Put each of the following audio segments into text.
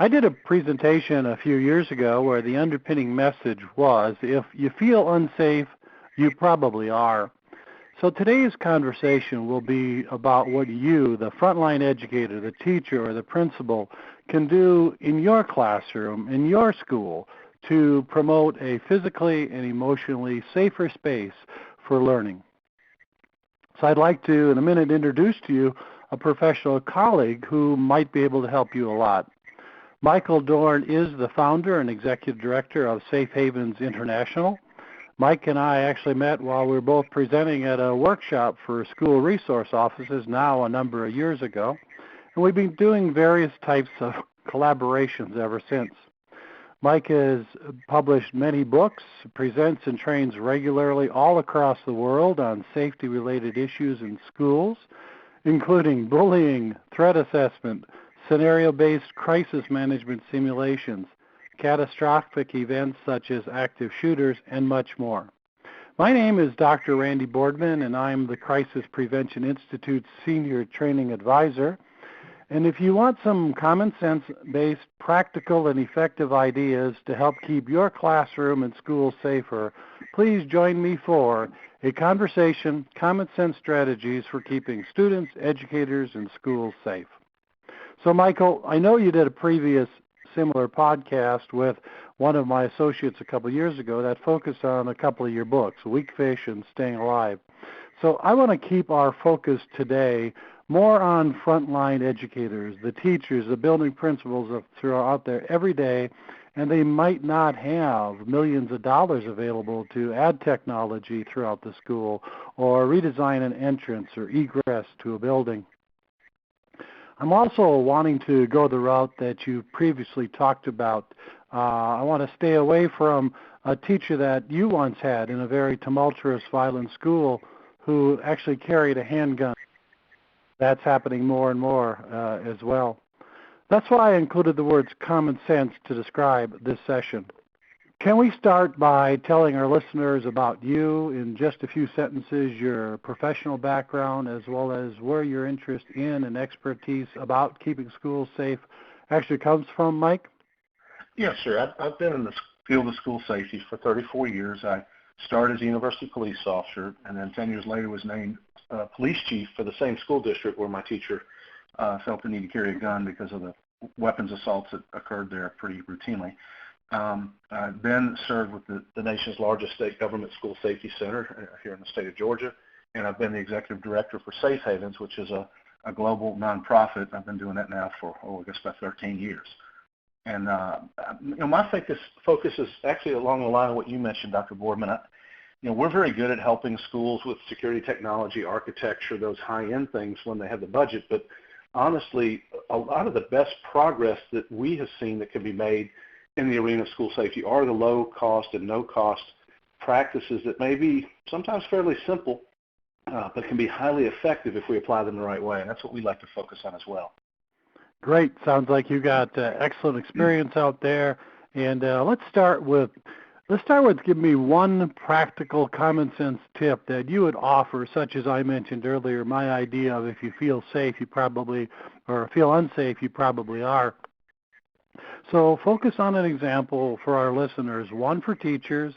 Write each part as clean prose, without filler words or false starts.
I did a presentation a few years ago where the underpinning message was, if you feel unsafe, you probably are. So today's conversation will be about what you, the frontline educator, the teacher, or the principal, can do in your classroom, in your school, to promote a physically and emotionally safer space for learning. So I'd like to, in a minute, introduce to you a professional colleague who might be able to help you a lot. Michael Dorn is the founder and executive director of Safe Havens International. Mike and I actually met while we were both presenting at a workshop for school resource offices now a number of years ago, and we've been doing various types of collaborations ever since. Mike has published many books, presents and trains regularly all across the world on safety-related issues in schools, including bullying, threat assessment, scenario-based crisis management simulations, catastrophic events such as active shooters, and much more. My name is Dr. Randy Boardman, and I'm the Crisis Prevention Institute's Senior Training Advisor. And if you want some common sense-based, practical, and effective ideas to help keep your classroom and school safer, please join me for a conversation, common sense strategies for keeping students, educators, and schools safe. So, Michael, I know you did a previous similar podcast with one of my associates a couple of years ago that focused on a couple of your books, Weak Fish and Staying Alive. So I want to keep our focus today more on frontline educators, the teachers, the building principals throughout there every day, and they might not have millions of dollars available to add technology throughout the school or redesign an entrance or egress to a building. I'm also wanting to go the route that you previously talked about. I want to stay away from a teacher that you once had in a very tumultuous, violent school who actually carried a handgun. That's happening more and more as well. That's why I included the words common sense to describe this session. Can we start by telling our listeners about you in just a few sentences, your professional background, as well as where your interest in and expertise about keeping schools safe actually comes from, Mike? Yes, sir. I've been in the field of school safety for 34 years. I started as a university police officer, and then 10 years later was named police chief for the same school district where my teacher felt the need to carry a gun because of the weapons assaults that occurred there pretty routinely. I then served with the nation's largest state government school safety center here in the state of Georgia, and I've been the executive director for Safe Havens, which is a global nonprofit. I've been doing that now for, I guess, about 13 years. And my focus is actually along the line of what you mentioned, Dr. Boardman. We're very good at helping schools with security technology, architecture, those high-end things when they have the budget. But honestly, a lot of the best progress that we have seen that can be made in the arena of school safety are the low-cost and no-cost practices that may be sometimes fairly simple, but can be highly effective if we apply them the right way. And that's what we like to focus on as well. Great. Sounds like you got excellent experience out there. And let's start with giving me one practical common sense tip that you would offer, such as I mentioned earlier, my idea of if you feel safe, you probably, or feel unsafe, you probably are. So focus on an example for our listeners, one for teachers,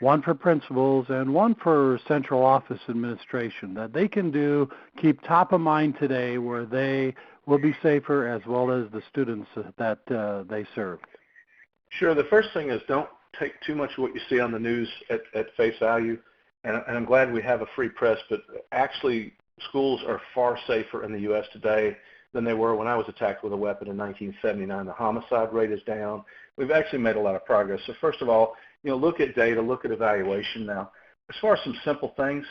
one for principals, and one for central office administration that they can do, keep top of mind today where they will be safer as well as the students that they serve. Sure. The first thing is don't take too much of what you see on the news at face value. And I'm glad we have a free press, but actually schools are far safer in the U.S. today than they were when I was attacked with a weapon in 1979. The homicide rate is down. We've actually made a lot of progress. So first of all, look at data, look at evaluation. Now, as far as some simple things,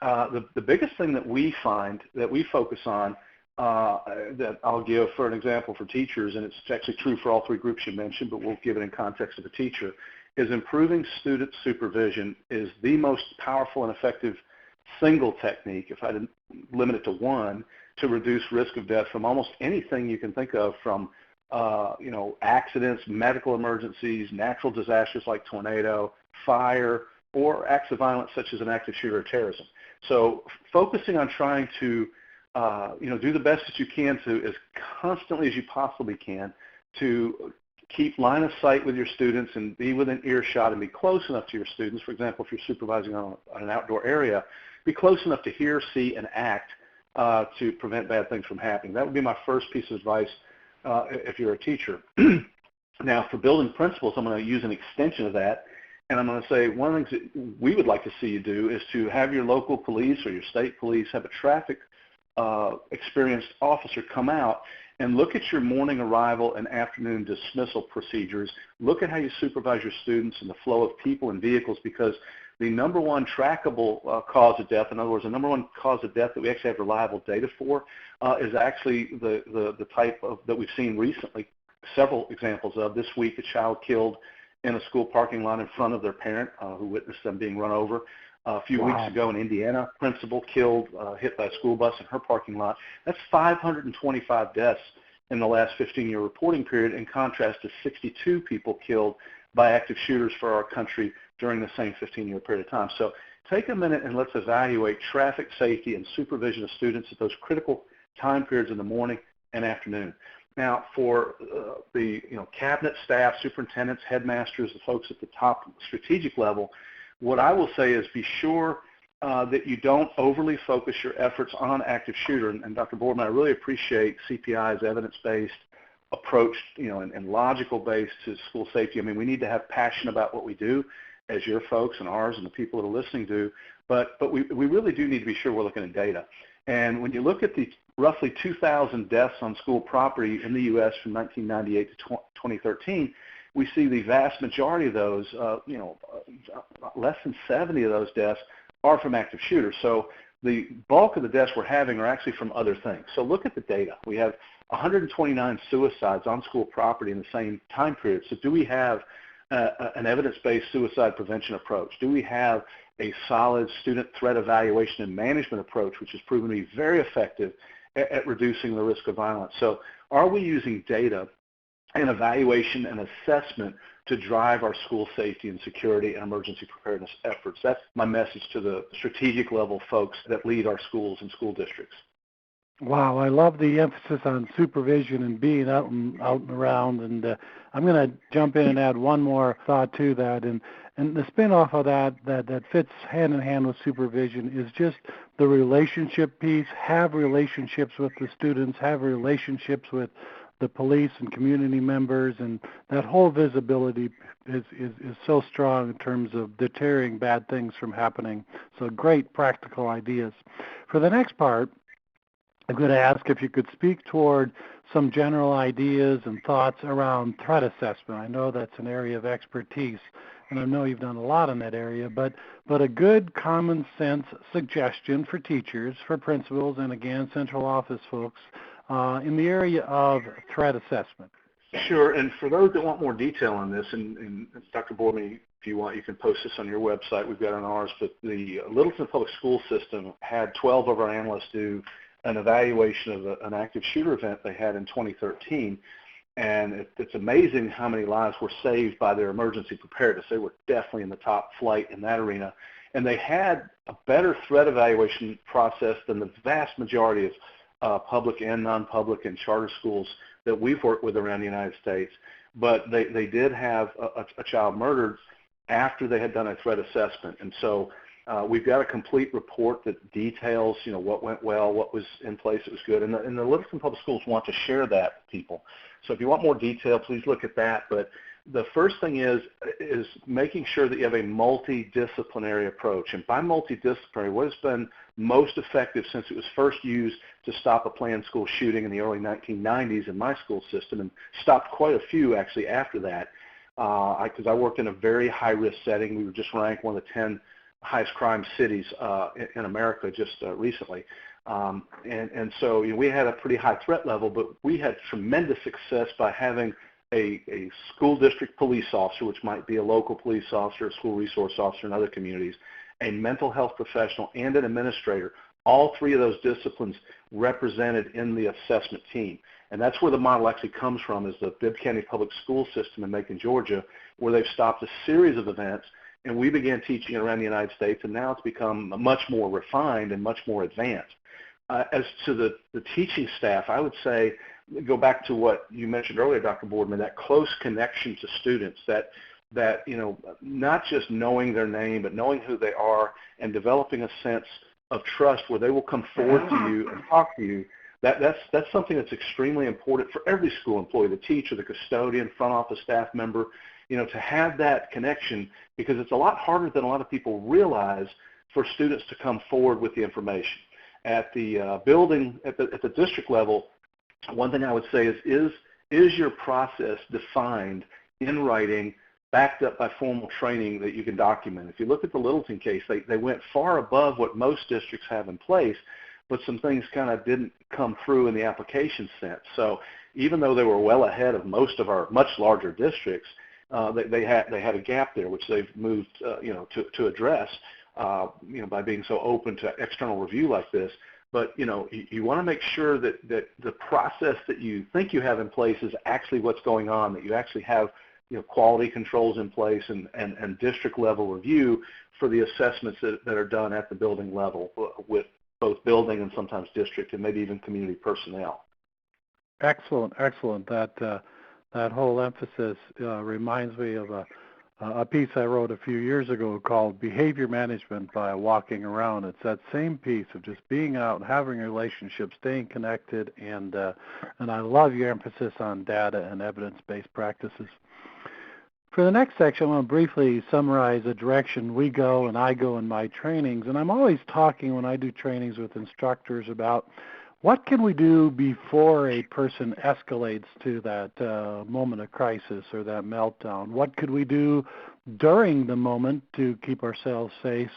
the biggest thing that we find that we focus on that I'll give for an example for teachers, and it's actually true for all three groups you mentioned, but we'll give it in context of a teacher, is improving student supervision is the most powerful and effective single technique, if I didn't limit it to one, to reduce risk of death from almost anything you can think of, from accidents, medical emergencies, natural disasters like tornado, fire, or acts of violence such as an active shooter or terrorism. So focusing on trying to do the best that you can to, as constantly as you possibly can, to keep line of sight with your students and be within earshot and be close enough to your students. For example, if you're supervising on an outdoor area, be close enough to hear, see, and act to prevent bad things from happening. That would be my first piece of advice if you're a teacher. Now, for building principles, I'm going to use an extension of that, and I'm going to say one of the things that we would like to see you do is to have your local police or your state police have a traffic experienced officer come out and look at your morning arrival and afternoon dismissal procedures. Look at how you supervise your students and the flow of people and vehicles, because the number one trackable cause of death, in other words, the number one cause of death that we actually have reliable data for is actually the type of that we've seen recently, several examples of. This week, a child killed in a school parking lot in front of their parent who witnessed them being run over. A few weeks ago in Indiana, principal killed, hit by a school bus in her parking lot. That's 525 deaths in the last 15-year reporting period, in contrast to 62 people killed by active shooters for our country during the same 15-year period of time. So take a minute and let's evaluate traffic safety and supervision of students at those critical time periods in the morning and afternoon. Now, for the cabinet staff, superintendents, headmasters, the folks at the top strategic level, what I will say is be sure that you don't overly focus your efforts on active shooter. And Dr. Boardman, I really appreciate CPI's evidence-based approach, and logical-based to school safety. I mean, we need to have passion about what we do, as your folks and ours and the people that are listening do. But we really do need to be sure we're looking at data. And when you look at the roughly 2,000 deaths on school property in the U.S. from 1998 to 2013, we see the vast majority of those, less than 70 of those deaths are from active shooters. So the bulk of the deaths we're having are actually from other things. So look at the data. We have 129 suicides on school property in the same time period. So do we have an evidence-based suicide prevention approach? Do we have a solid student threat evaluation and management approach, which has proven to be very effective at reducing the risk of violence? So are we using data and evaluation and assessment to drive our school safety and security and emergency preparedness efforts? That's my message to the strategic level folks that lead our schools and school districts. Wow, I love the emphasis on supervision and being out and around. And I'm going to jump in and add one more thought to that. And the spinoff of that fits hand in hand with supervision is just the relationship piece. Have relationships with the students, have relationships with the police and community members, and that whole visibility is so strong in terms of deterring bad things from happening. So great practical ideas. For the next part, I'm going to ask if you could speak toward some general ideas and thoughts around threat assessment. I know that's an area of expertise, and I know you've done a lot in that area, but a good common sense suggestion for teachers, for principals, and again, central office folks in the area of threat assessment. Sure, and for those that want more detail on this, and Dr. Boardman, if you want, you can post this on your website. We've got it on ours, but the Littleton Public School System had 12 of our analysts do an evaluation of an active shooter event they had in 2013, and it's amazing how many lives were saved by their emergency preparedness. They were definitely in the top flight in that arena, and they had a better threat evaluation process than the vast majority of public and non-public and charter schools that we've worked with around the United States. But they did have a child murdered after they had done a threat assessment, and so we've got a complete report that details, what went well, what was in place that was good, and the Livingston Public Schools want to share that with people. So if you want more detail, please look at that. But the first thing is making sure that you have a multidisciplinary approach. And by multidisciplinary, what has been most effective since it was first used to stop a planned school shooting in the early 1990s in my school system, and stopped quite a few actually after that, because I worked in a very high-risk setting. We were just ranked one of the 10 highest crime cities in America just recently. And so we had a pretty high threat level, but we had tremendous success by having a school district police officer, which might be a local police officer, a school resource officer in other communities, a mental health professional, and an administrator, all three of those disciplines represented in the assessment team. And that's where the model actually comes from, is the Bibb County Public School System in Macon, Georgia, where they've stopped a series of events. And we began teaching it around the United States, and now it's become much more refined and much more advanced. As to the teaching staff, I would say go back to what you mentioned earlier, Dr. Boardman, that close connection to students, that not just knowing their name, but knowing who they are and developing a sense of trust where they will come forward to you and talk to you. That's something that's extremely important for every school employee, the teacher, the custodian, front office staff member, to have that connection, because it's a lot harder than a lot of people realize for students to come forward with the information. At the building, at the district level, one thing I would say is your process defined in writing, backed up by formal training that you can document? If you look at the Littleton case, they went far above what most districts have in place, but some things kind of didn't come through in the application sense. So even though they were well ahead of most of our much larger districts, they had a gap there, which they've moved to address by being so open to external review like this. But you want to make sure that the process that you think you have in place is actually what's going on, that you actually have quality controls in place and district level review for the assessments that are done at the building level with both building and sometimes district and maybe even community personnel. Excellent. That whole emphasis reminds me of a piece I wrote a few years ago called Behavior Management by Walking Around. It's that same piece of just being out and having relationships, staying connected, and I love your emphasis on data and evidence-based practices. For the next section, I want to briefly summarize the direction we go and I go in my trainings. And I'm always talking when I do trainings with instructors about what can we do before a person escalates to that moment of crisis or that meltdown? What could we do during the moment to keep ourselves safe?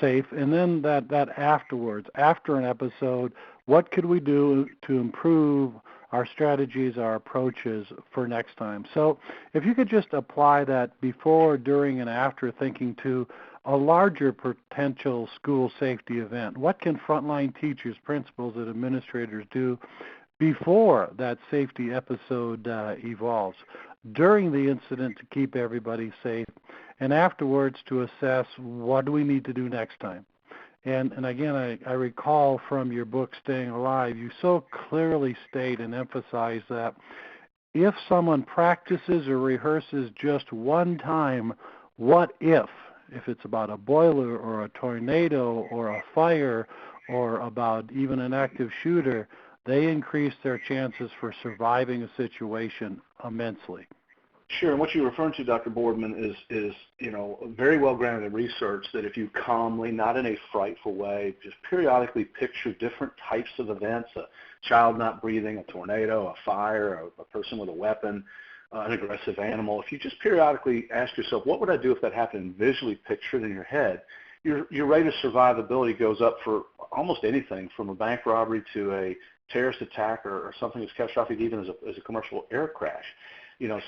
And then that afterwards, after an episode, what could we do to improve our strategies, our approaches for next time? So if you could just apply that before, during, and after thinking to a larger potential school safety event, what can frontline teachers, principals, and administrators do before that safety episode evolves, during the incident to keep everybody safe, and afterwards to assess what do we need to do next time? And again, I recall from your book, Staying Alive, you so clearly state and emphasize that if someone practices or rehearses just one time, what if it's about a boiler or a tornado or a fire or about even an active shooter, they increase their chances for surviving a situation immensely. Sure, and what you're referring to, Dr. Boardman, is very well-grounded research that if you calmly, not in a frightful way, just periodically picture different types of events, a child not breathing, a tornado, a fire, a person with a weapon, an aggressive animal, if you just periodically ask yourself, what would I do if that happened, and visually picture it in your head, your rate of survivability goes up for almost anything, from a bank robbery to a terrorist attack or something as catastrophic even as a commercial air crash.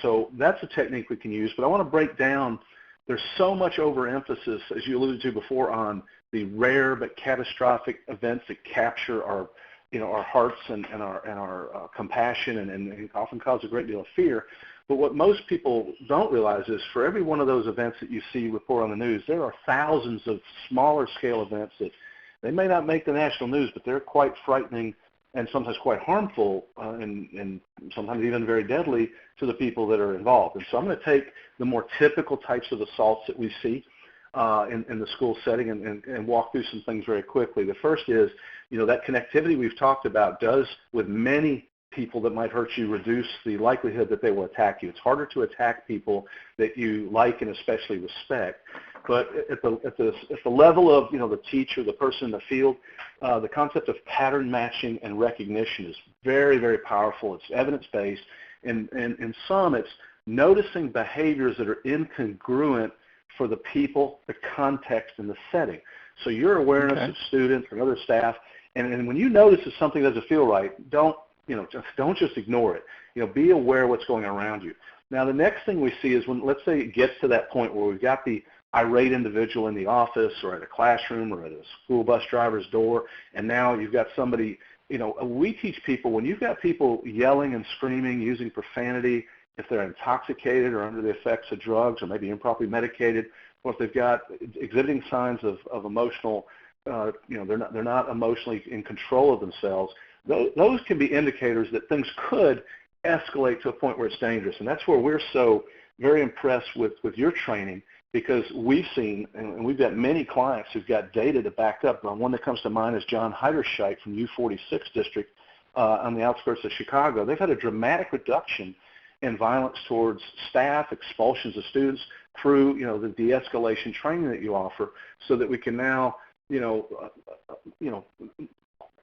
So that's a technique we can use. But I want to break down, there's so much overemphasis, as you alluded to before, on the rare but catastrophic events that capture our hearts and our compassion and often cause a great deal of fear. But what most people don't realize is for every one of those events that you see report on the news, there are thousands of smaller scale events that they may not make the national news, but they're quite frightening and sometimes quite harmful and sometimes even very deadly to the people that are involved. And so I'm going to take the more typical types of assaults that we see in the school setting and walk through some things very quickly. The first is, that connectivity we've talked about does, with many people that might hurt you, reduce the likelihood that they will attack you. It's harder to attack people that you like and especially respect. But at the level of the teacher, the person in the field, the concept of pattern matching and recognition is very, very powerful. It's evidence-based, and in some, it's noticing behaviors that are incongruent for the people, the context, and the setting. So your awareness of students and other staff, and when you notice that something doesn't feel right, don't just ignore it. Be aware of what's going on around you. Now, the next thing we see is when, let's say, it gets to that point where we've got the irate individual in the office or at a classroom or at a school bus driver's door, and now you've got somebody, we teach people, when you've got people yelling and screaming, using profanity, if they're intoxicated or under the effects of drugs or maybe improperly medicated, or if they've got exhibiting signs of emotional, they're not emotionally in control of themselves, those can be indicators that things could escalate to a point where it's dangerous. And that's where we're so very impressed with your training, because we've seen, and we've got many clients who've got data to back up. One that comes to mind is John Heiderscheit from U46 district on the outskirts of Chicago. They've had a dramatic reduction in violence towards staff, expulsions of students through, the de-escalation training that you offer, so that we can now,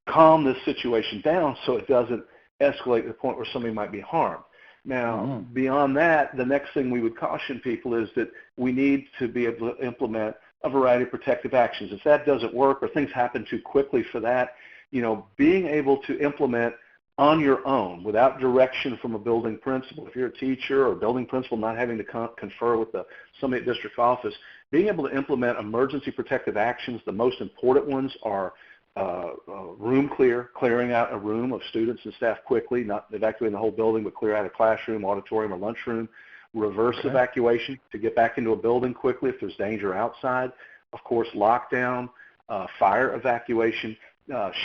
calm this situation down so it doesn't escalate to the point where somebody might be harmed. Now, beyond that, the next thing we would caution people is that we need to be able to implement a variety of protective actions. If that doesn't work or things happen too quickly for that, being able to implement on your own without direction from a building principal. If you're a teacher or a building principal not having to confer with somebody at district office, being able to implement emergency protective actions, the most important ones are room clearing out a room of students and staff quickly, not evacuating the whole building, but clear out a classroom, auditorium, or lunchroom. Reverse evacuation to get back into a building quickly if there's danger outside. Of course, lockdown, fire evacuation,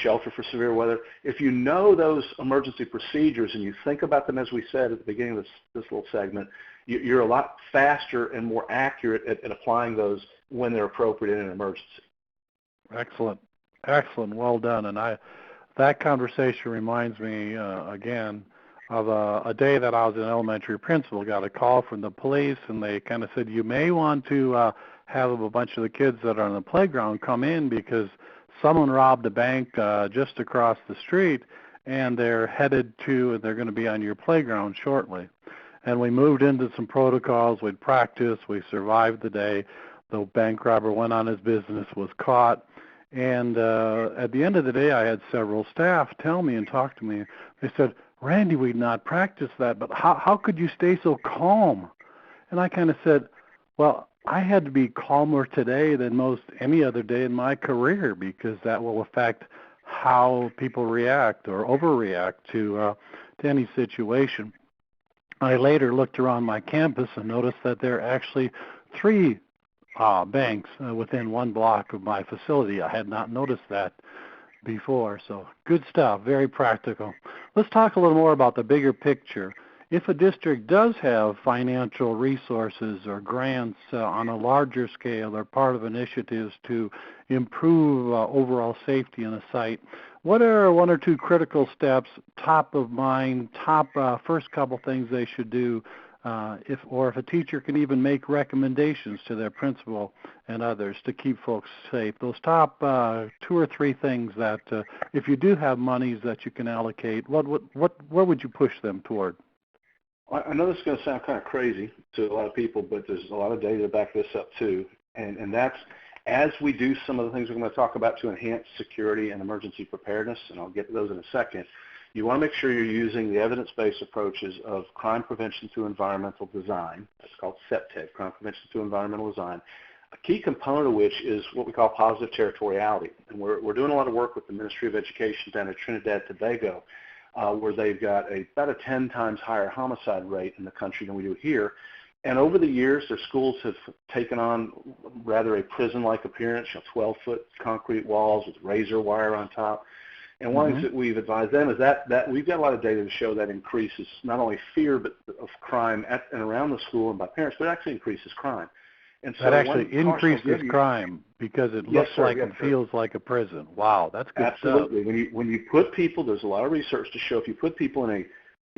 shelter for severe weather. If you know those emergency procedures and you think about them, as we said at the beginning of this little segment, you're a lot faster and more accurate at applying those when they're appropriate in an emergency. Excellent. Excellent. Well done. And that conversation reminds me, again, of a day that I was an elementary principal, got a call from the police, and they kind of said, you may want to have a bunch of the kids that are on the playground come in because someone robbed a bank just across the street, and they're going to be on your playground shortly. And we moved into some protocols. We'd practiced. We survived the day. The bank robber went on his business, was caught. And at the end of the day, I had several staff tell me and talk to me. They said, Randy, we'd not practiced that, but how could you stay so calm? And I kind of said, well, I had to be calmer today than most any other day in my career, because that will affect how people react or overreact to any situation. I later looked around my campus and noticed that there are actually 3 banks within 1 block of my facility. I had not noticed that before. So good stuff, very practical. Let's talk a little more about the bigger picture. If a district does have financial resources or grants on a larger scale or part of initiatives to improve overall safety in a site, what are 1 or 2 critical steps, top of mind, first couple things they should do, if a teacher can even make recommendations to their principal and others to keep folks safe? Those top 2 or 3 things that, if you do have monies that you can allocate, what would you push them toward? I know this is going to sound kind of crazy to a lot of people, but there's a lot of data to back this up too. And that's, as we do some of the things we're going to talk about to enhance security and emergency preparedness, and I'll get to those in a second, you want to make sure you're using the evidence-based approaches of crime prevention through environmental design. That's called CPTED, crime prevention through environmental design. A key component of which is what we call positive territoriality. And we're doing a lot of work with the Ministry of Education down at Trinidad Tobago, where they've got about a 10 times higher homicide rate in the country than we do here. And over the years, their schools have taken on rather a prison-like appearance, 12-foot concrete walls with razor wire on top. And one of the things that we've advised them is that we've got a lot of data to show that increases not only fear of crime at and around the school and by parents, but it actually increases crime. And so that actually increases crime because it looks like and feels like a prison. Wow, that's good stuff. Absolutely. When you put people, there's a lot of research to show if you put people in a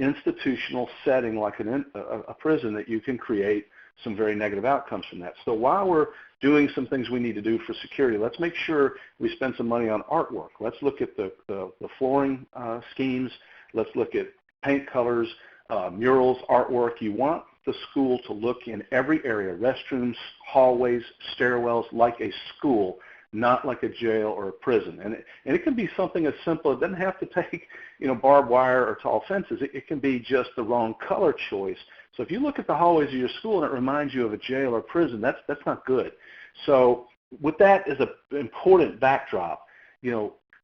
institutional setting like a prison, that you can create some very negative outcomes from that. So while we're doing some things we need to do for security, let's make sure we spend some money on artwork. Let's look at the flooring schemes. Let's look at paint colors, murals, artwork. You want the school to look in every area, restrooms, hallways, stairwells, like a school, not like a jail or a prison. And it can be something as simple. It doesn't have to take, barbed wire or tall fences. It can be just the wrong color choice. So if you look at the hallways of your school and it reminds you of a jail or prison, that's not good. So with that as an important backdrop,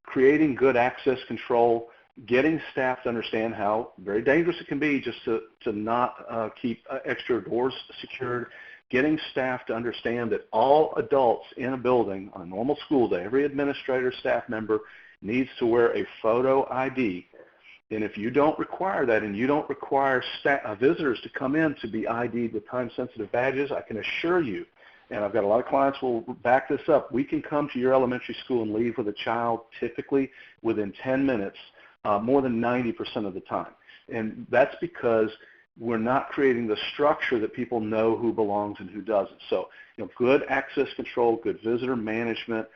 creating good access control, getting staff to understand how very dangerous it can be just to not keep extra doors secured, getting staff to understand that all adults in a building on a normal school day, every administrator, staff member, needs to wear a photo ID. And if you don't require that and you don't require visitors to come in to be ID'd with time-sensitive badges, I can assure you, and I've got a lot of clients who will back this up, we can come to your elementary school and leave with a child typically within 10 minutes, more than 90% of the time. And that's because we're not creating the structure that people know who belongs and who doesn't. So, good access control, good visitor management,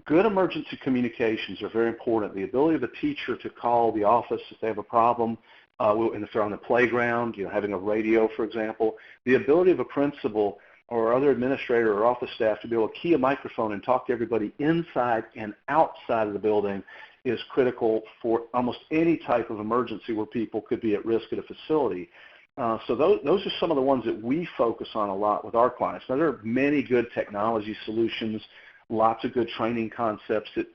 good emergency communications are very important. The ability of a teacher to call the office if they have a problem, and if they're on the playground, having a radio, for example. The ability of a principal or other administrator or office staff to be able to key a microphone and talk to everybody inside and outside of the building is critical for almost any type of emergency where people could be at risk at a facility. So those are some of the ones that we focus on a lot with our clients. Now, there are many good technology solutions, lots of good training concepts that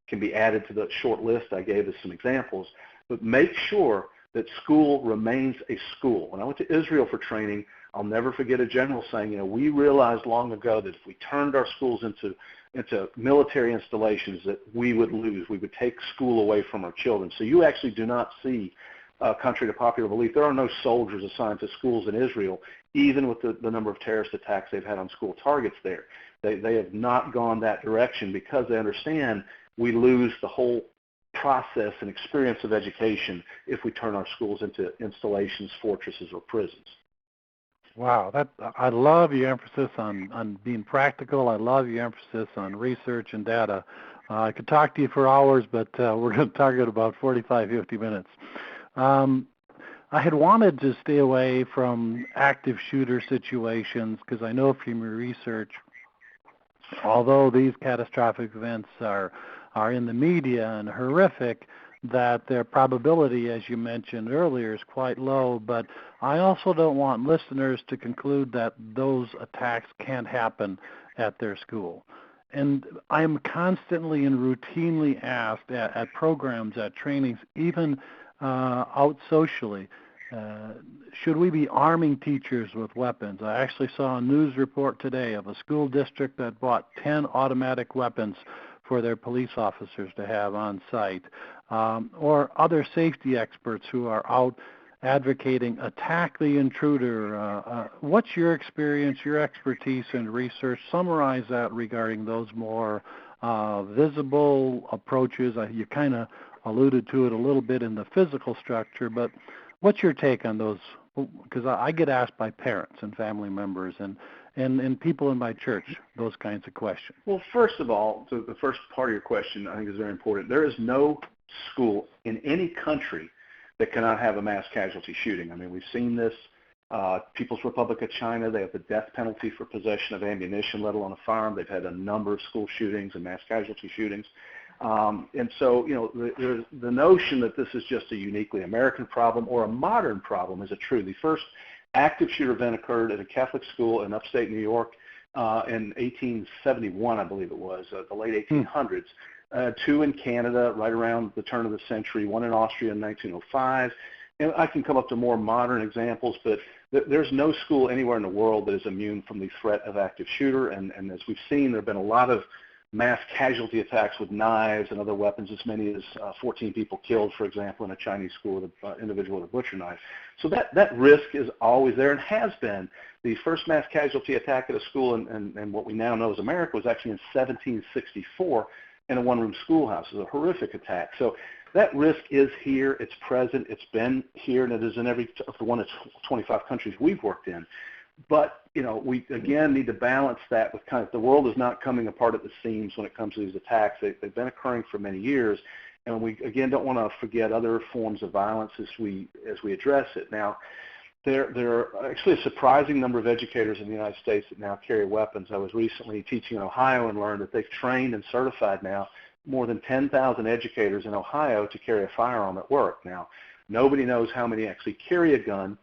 can be added to the short list I gave as some examples, but make sure that school remains a school. When I went to Israel for training, I'll never forget a general saying, we realized long ago that if we turned our schools into military installations that we would lose. We would take school away from our children. So you actually do not see, contrary to popular belief, there are no soldiers assigned to schools in Israel, even with the number of terrorist attacks they've had on school targets there. They have not gone that direction because they understand we lose the whole process and experience of education if we turn our schools into installations, fortresses, or prisons. Wow, I love your emphasis on being practical. I love your emphasis on research and data. I could talk to you for hours, but we're going to target about 45, 50 minutes. I had wanted to stay away from active shooter situations because I know from your research, although these catastrophic events are in the media and horrific, that their probability, as you mentioned earlier, is quite low. But I also don't want listeners to conclude that those attacks can't happen at their school. And I'm constantly and routinely asked at programs, at trainings, even out socially, should we be arming teachers with weapons? I actually saw a news report today of a school district that bought 10 automatic weapons for their police officers to have on site, or other safety experts who are out advocating attack the intruder. What's your experience, your expertise in research? Summarize that regarding those more visible approaches. You kind of alluded to it a little bit in the physical structure, but what's your take on those? Because I get asked by parents and family members and people in my church those kinds of questions. Well, first of all, the first part of your question I think is very important. There is no school in any country that cannot have a mass casualty shooting. I mean, we've seen this. People's Republic of China, they have the death penalty for possession of ammunition, let alone a firearm. They've had a number of school shootings and mass casualty shootings. And so, the notion that this is just a uniquely American problem or a modern problem isn't true. The first active shooter event occurred at a Catholic school in upstate New York in 1871, I believe it was, the late 1800s. Two in Canada right around the turn of the century, one in Austria in 1905. And I can come up to more modern examples, but there's no school anywhere in the world that is immune from the threat of active shooter. And as we've seen, there have been a lot of mass casualty attacks with knives and other weapons, as many as 14 people killed, for example, in a Chinese school with an individual with a butcher knife. So that risk is always there and has been. The first mass casualty attack at a school in what we now know as America was actually in 1764 in a one-room schoolhouse. It was a horrific attack. So that risk is here, it's present, it's been here, and it is in every of the 25 countries we've worked in. But, we, again, need to balance that with kind of the world is not coming apart at the seams when it comes to these attacks. They've been occurring for many years, and we, again, don't want to forget other forms of violence as we address it. Now, there are actually a surprising number of educators in the United States that now carry weapons. I was recently teaching in Ohio and learned that they've trained and certified now more than 10,000 educators in Ohio to carry a firearm at work. Now, nobody knows how many actually carry a gun.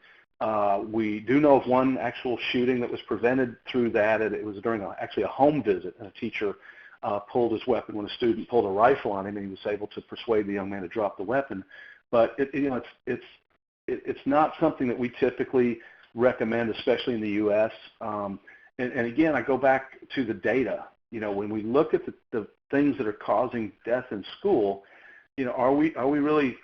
We do know of one actual shooting that was prevented through that. It was during actually a home visit, and a teacher pulled his weapon when a student pulled a rifle on him, and he was able to persuade the young man to drop the weapon. But it's not something that we typically recommend, especially in the U.S. And again, I go back to the data. When we look at the things that are causing death in school, are we really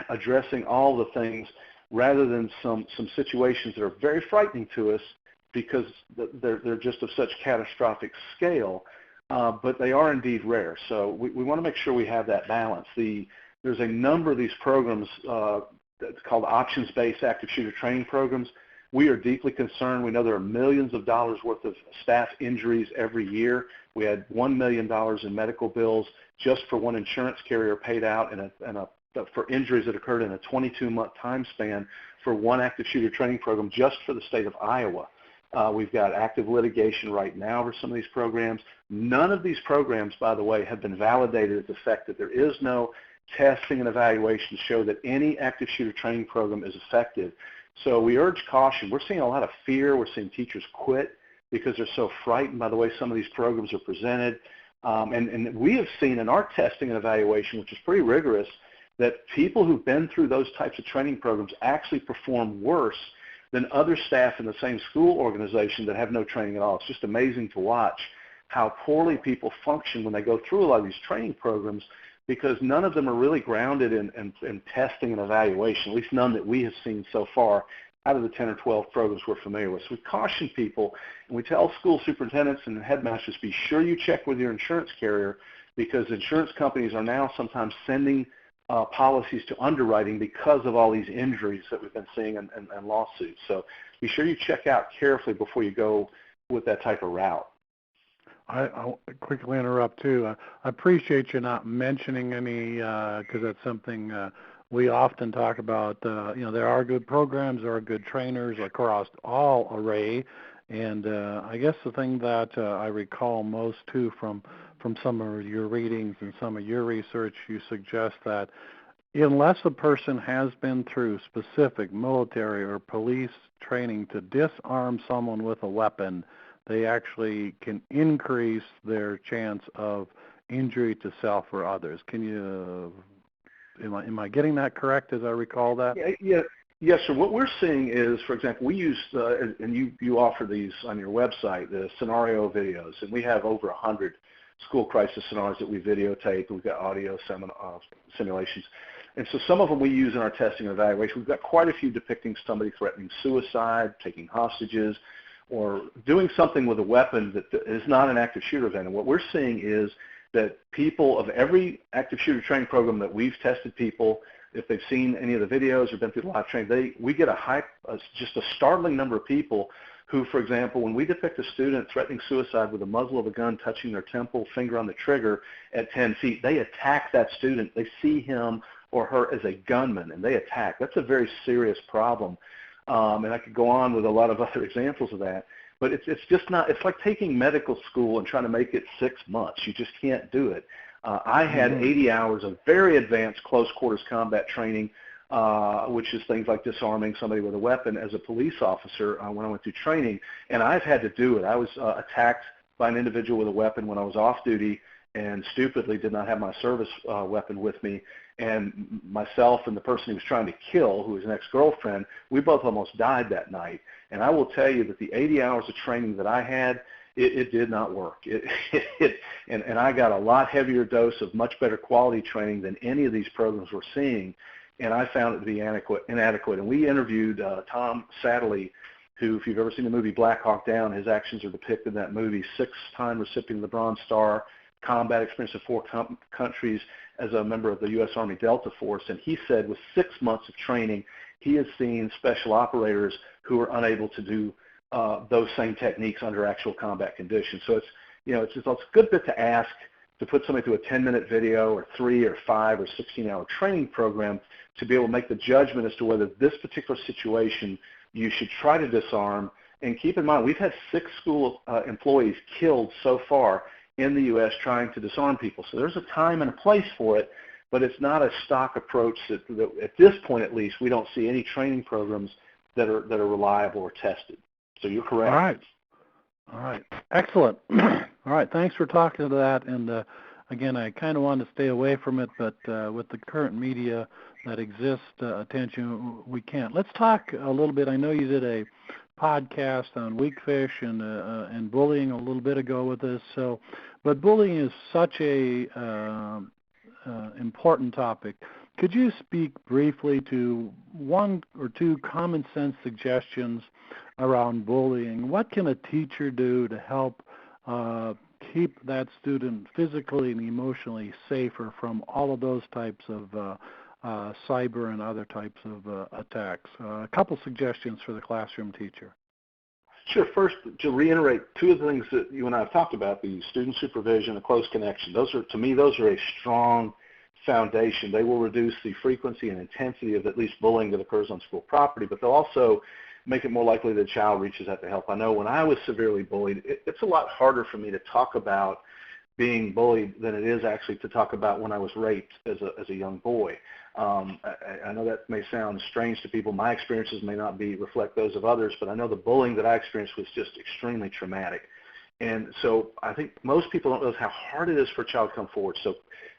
addressing all the things rather than some situations that are very frightening to us because they're just of such catastrophic scale, but they are indeed rare. So we want to make sure we have that balance. There's a number of these programs that's called options-based active shooter training programs. We are deeply concerned. We know there are millions of dollars worth of staff injuries every year. We had $1 million in medical bills just for one insurance carrier paid out for injuries that occurred in a 22-month time span for one active shooter training program just for the state of Iowa. We've got active litigation right now for some of these programs. None of these programs, by the way, have been validated as effective. There is no testing and evaluation to show that any active shooter training program is effective. So we urge caution. We're seeing a lot of fear. We're seeing teachers quit because they're so frightened by the way some of these programs are presented. And we have seen in our testing and evaluation, which is pretty rigorous, that people who've been through those types of training programs actually perform worse than other staff in the same school organization that have no training at all. It's just amazing to watch how poorly people function when they go through a lot of these training programs because none of them are really grounded in testing and evaluation, at least none that we have seen so far out of the 10 or 12 programs we're familiar with. So we caution people, and we tell school superintendents and headmasters, be sure you check with your insurance carrier because insurance companies are now sometimes sending policies to underwriting because of all these injuries that we've been seeing and lawsuits. So be sure you check out carefully before you go with that type of route. I'll quickly interrupt, too. I appreciate you not mentioning any because that's something we often talk about. There are good programs, there are good trainers across all array, and I guess the thing that I recall most, too, from some of your readings and some of your research, you suggest that unless a person has been through specific military or police training to disarm someone with a weapon, they actually can increase their chance of injury to self or others. Am I getting that correct as I recall that? Yeah. Yes, sir. What we're seeing is, for example, we use, and you offer these on your website, the scenario videos, and we have over 100 school crisis scenarios that we videotape. We've got audio simulations. And so some of them we use in our testing and evaluation. We've got quite a few depicting somebody threatening suicide, taking hostages, or doing something with a weapon that is not an active shooter event. And what we're seeing is that people of every active shooter training program that we've tested people, if they've seen any of the videos or been through the live training, we get just a startling number of people who, for example, when we depict a student threatening suicide with the muzzle of a gun touching their temple, finger on the trigger at 10 feet, they attack that student. They see him or her as a gunman, and they attack. That's a very serious problem. And I could go on with a lot of other examples of that. But it's just not, it's like taking medical school and trying to make it 6 months. You just can't do it. I had 80 hours of very advanced close quarters combat training, which is things like disarming somebody with a weapon as a police officer when I went through training. And I've had to do it. I was attacked by an individual with a weapon when I was off duty and stupidly did not have my service weapon with me. And myself and the person he was trying to kill, who was an ex-girlfriend, we both almost died that night. And I will tell you that the 80 hours of training that I had, it did not work. And I got a lot heavier dose of much better quality training than any of these programs we're seeing, and I found it to be inadequate. And we interviewed Tom Satterley, who, if you've ever seen the movie Black Hawk Down, his actions are depicted in that movie, 6-time recipient of the Bronze Star, combat experience in 4 countries as a member of the U.S. Army Delta Force. And he said with 6 months of training, he has seen special operators who are unable to do those same techniques under actual combat conditions. So it's a good bit to ask to put somebody through a 10-minute video or 3 or 5 or 16-hour training program to be able to make the judgment as to whether this particular situation you should try to disarm. And keep in mind, we've had 6 school employees killed so far in the U.S. trying to disarm people. So there's a time and a place for it, but it's not a stock approach that at this point at least, we don't see any training programs that are reliable or tested. So you're correct. All right. Excellent. All right. Thanks for talking to that. And again, I kind of wanted to stay away from it, but with the current media that exists, attention, we can't. Let's talk a little bit. I know you did a podcast on weakfish and bullying a little bit ago with this. But bullying is such a important topic. Could you speak briefly to one or two common sense suggestions around bullying? What can a teacher do to help keep that student physically and emotionally safer from all of those types of cyber and other types of attacks? A couple suggestions for the classroom teacher. Sure. First, to reiterate two of the things that you and I have talked about, the student supervision, a close connection. Those are, to me, those are a strong foundation. They will reduce the frequency and intensity of at least bullying that occurs on school property, but they'll also make it more likely that a child reaches out to help. I know when I was severely bullied, it's a lot harder for me to talk about being bullied than it is actually to talk about when I was raped as a young boy. I know that may sound strange to people. My experiences may not reflect those of others, but I know the bullying that I experienced was just extremely traumatic. And so I think most people don't realize how hard it is for a child to come forward. So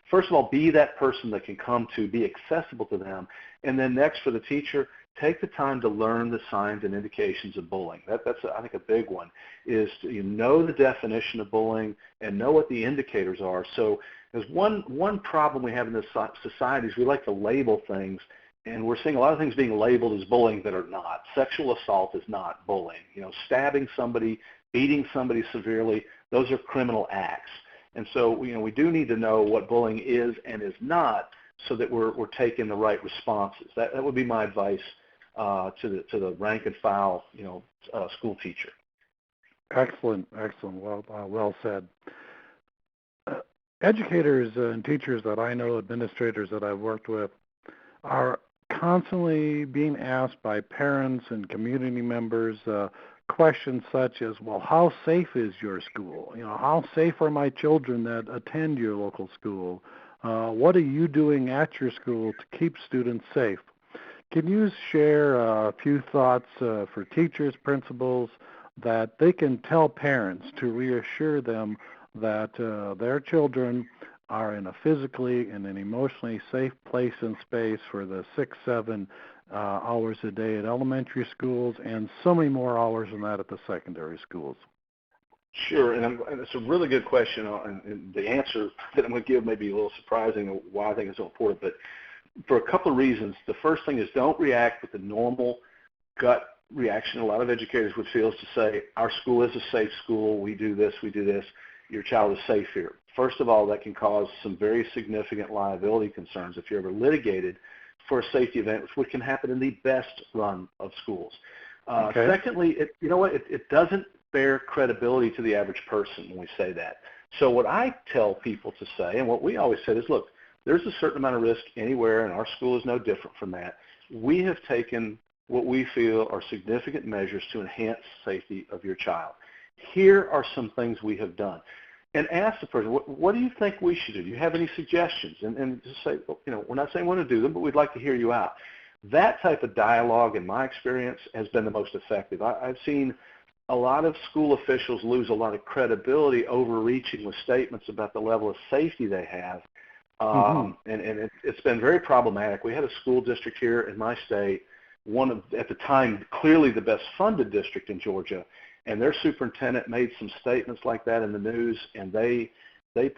first of all, be that person that can come to, be accessible to them. And then next, for the teacher, take the time to learn the signs and indications of bullying. That's I think, a big one, is to know the definition of bullying and know what the indicators are. So there's one problem we have in this society is we like to label things, and we're seeing a lot of things being labeled as bullying that are not. Sexual assault is not bullying. Stabbing somebody, beating somebody severely, those are criminal acts. And so, we do need to know what bullying is and is not so that we're taking the right responses. That would be my advice to the rank and file, school teacher. Excellent. Well said. Educators and teachers that I know, administrators that I've worked with, are constantly being asked by parents and community members questions such as, well, how safe is your school? How safe are my children that attend your local school? What are you doing at your school to keep students safe? Can you share a few thoughts for teachers, principals, that they can tell parents to reassure them that their children are in a physically and an emotionally safe place and space for the 6-7 hours a day at elementary schools and so many more hours than that at the secondary schools? Sure, and it's a really good question, and the answer that I'm going to give may be a little surprising of why I think it's so important, but for a couple of reasons. The first thing is, don't react with the normal gut reaction a lot of educators would feel, is to say, our school is a safe school, we do this, your child is safe here. First of all, that can cause some very significant liability concerns if you're ever litigated for a safety event, which can happen in the best run of schools. Okay. Secondly, it doesn't bear credibility to the average person when we say that. So what I tell people to say, and what we always said, is, look, there's a certain amount of risk anywhere, and our school is no different from that. We have taken what we feel are significant measures to enhance safety of your child. Here are some things we have done. And ask the person, what do you think we should do? Do you have any suggestions? And just say, we're not saying we want to do them, but we'd like to hear you out. That type of dialogue, in my experience, has been the most effective. I've seen a lot of school officials lose a lot of credibility overreaching with statements about the level of safety they have. And it's been very problematic. We had a school district here in my state, one of, at the time, clearly the best funded district in Georgia, and their superintendent made some statements like that in the news, and they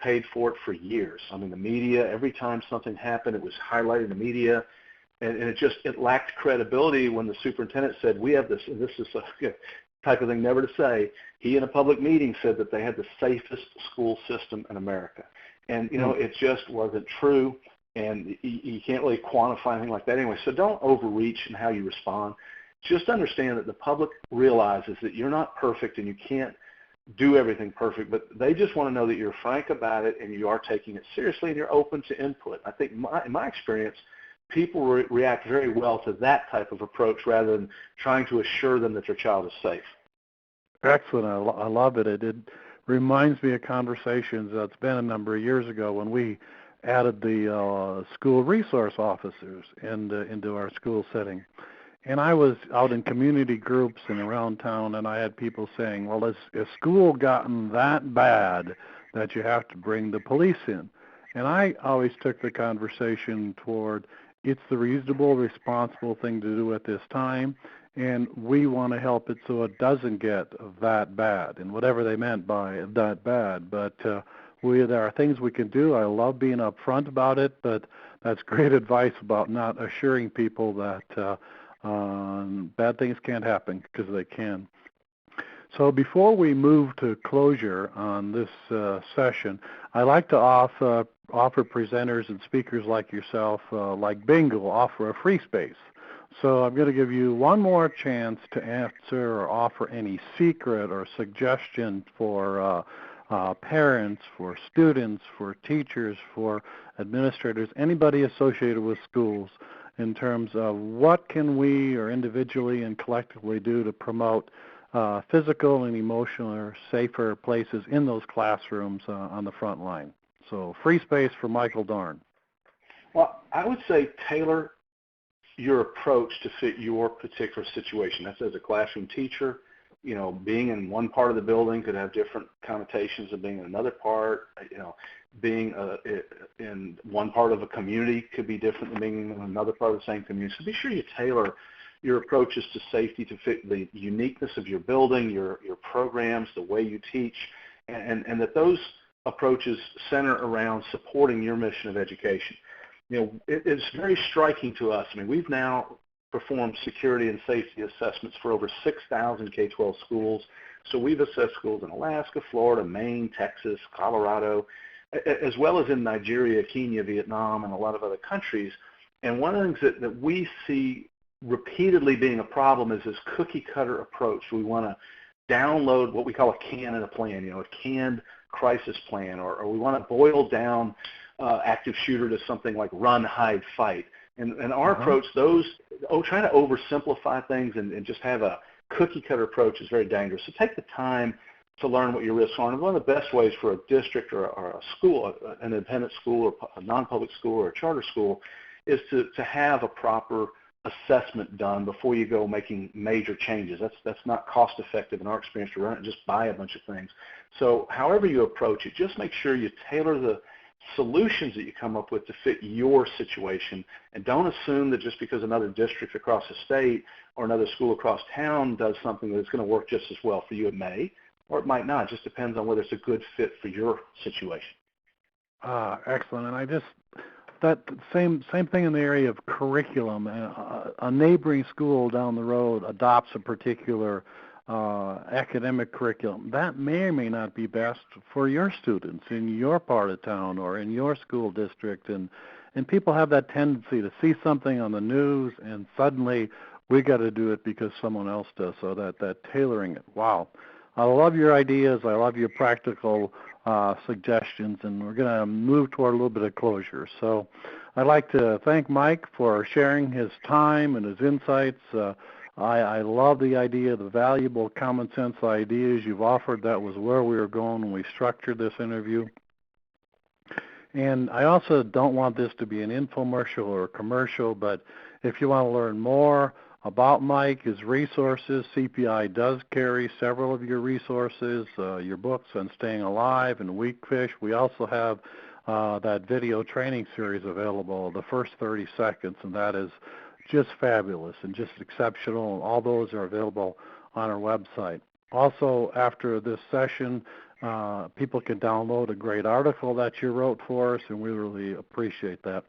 paid for it for years. I mean, the media, every time something happened, it was highlighted in the media, and it lacked credibility when the superintendent said, we have this, and this is a type of thing never to say. He, in a public meeting, said that they had the safest school system in America. And, it just wasn't true, and you can't really quantify anything like that anyway. So don't overreach in how you respond. Just understand that the public realizes that you're not perfect and you can't do everything perfect, but they just want to know that you're frank about it and you are taking it seriously and you're open to input. I think in my experience, people react very well to that type of approach rather than trying to assure them that their child is safe. Excellent. I love it. It reminds me of conversations that's been a number of years ago when we added the school resource officers into our school setting. And I was out in community groups and around town, and I had people saying, well, has school gotten that bad that you have to bring the police in? And I always took the conversation toward, it's the reasonable, responsible thing to do at this time, and we want to help it so it doesn't get that bad, and whatever they meant by that bad. But There are things we can do. I love being upfront about it, but that's great advice about not assuring people that bad things can't happen, because they can. So before we move to closure on this session, I like to offer presenters and speakers like yourself, like Bingo, offer a free space. So I'm going to give you one more chance to answer or offer any secret or suggestion for parents, for students, for teachers, for administrators, anybody associated with schools, in terms of what can we or individually and collectively do to promote physical and emotional or safer places in those classrooms on the front line. So free space for Michael Dorn. Well, I would say tailor your approach to fit your particular situation. That's as a classroom teacher. You know, being in one part of the building could have different connotations of being in another part. You know, being in one part of a community could be different than being in another part of the same community. So be sure you tailor your approaches to safety to fit the uniqueness of your building, your programs, the way you teach, and that those approaches center around supporting your mission of education. You know, it's very striking to us. I mean, we've now performed security and safety assessments for over 6,000 K-12 schools. So we've assessed schools in Alaska, Florida, Maine, Texas, Colorado, as well as in Nigeria, Kenya, Vietnam, and a lot of other countries. And one of the things that we see repeatedly being a problem is this cookie-cutter approach. We want to download what we call a can in a plan, you know, a canned crisis plan, or we want to boil down active shooter to something like run, hide, fight. And our approach, trying to oversimplify things and just have a cookie-cutter approach is very dangerous. So take the time to learn what your risks are. And one of the best ways for a district or a school, an independent school or a non-public school or a charter school, is to have a proper assessment done before you go making major changes. That's not cost effective in our experience to run it and just buy a bunch of things. So however you approach it, just make sure you tailor the solutions that you come up with to fit your situation, and don't assume that just because another district across the state or another school across town does something that it's going to work just as well for you. It may, or it might not. It just depends on whether it's a good fit for your situation. Excellent. And that same thing in the area of curriculum. A neighboring school down the road adopts a particular academic curriculum. That may or may not be best for your students in your part of town or in your school district. And people have that tendency to see something on the news and suddenly we got to do it because someone else does. So that tailoring it. Wow. I love your ideas. I love your practical suggestions, and we're going to move toward a little bit of closure. So I'd like to thank Mike for sharing his time and his insights. I love the idea, the valuable common sense ideas you've offered. That was where we were going when we structured this interview. And I also don't want this to be an infomercial or a commercial, but if you want to learn more about Mike, his resources, CPI does carry several of your resources, your books on staying alive and weak fish. We also have that video training series available, the first 30 seconds, and that is just fabulous and just exceptional. All those are available on our website. Also, after this session, people can download a great article that you wrote for us, and we really appreciate that.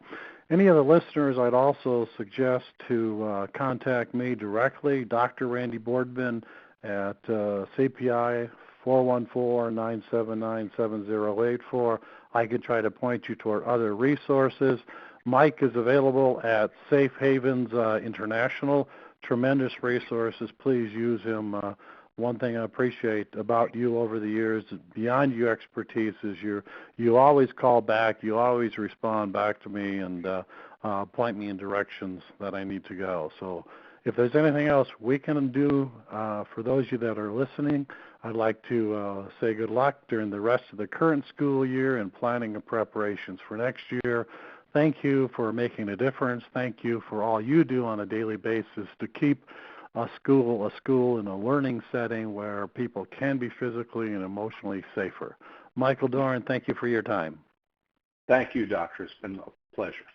Any of the listeners, I'd also suggest to contact me directly, Dr. Randy Boardman at CPI 414-979-7084. I can try to point you toward other resources. Mike is available at Safe Havens International. Tremendous resources. Please use him. One thing I appreciate about you over the years, beyond your expertise, is you always call back, you always respond back to me and point me in directions that I need to go. So if there's anything else we can do for those of you that are listening, I'd like to say good luck during the rest of the current school year and planning and preparations for next year. Thank you for making a difference. Thank you for all you do on a daily basis to keep a school in a learning setting where people can be physically and emotionally safer. Michael Dorn, thank you for your time. Thank you, Doctor. It's been a pleasure.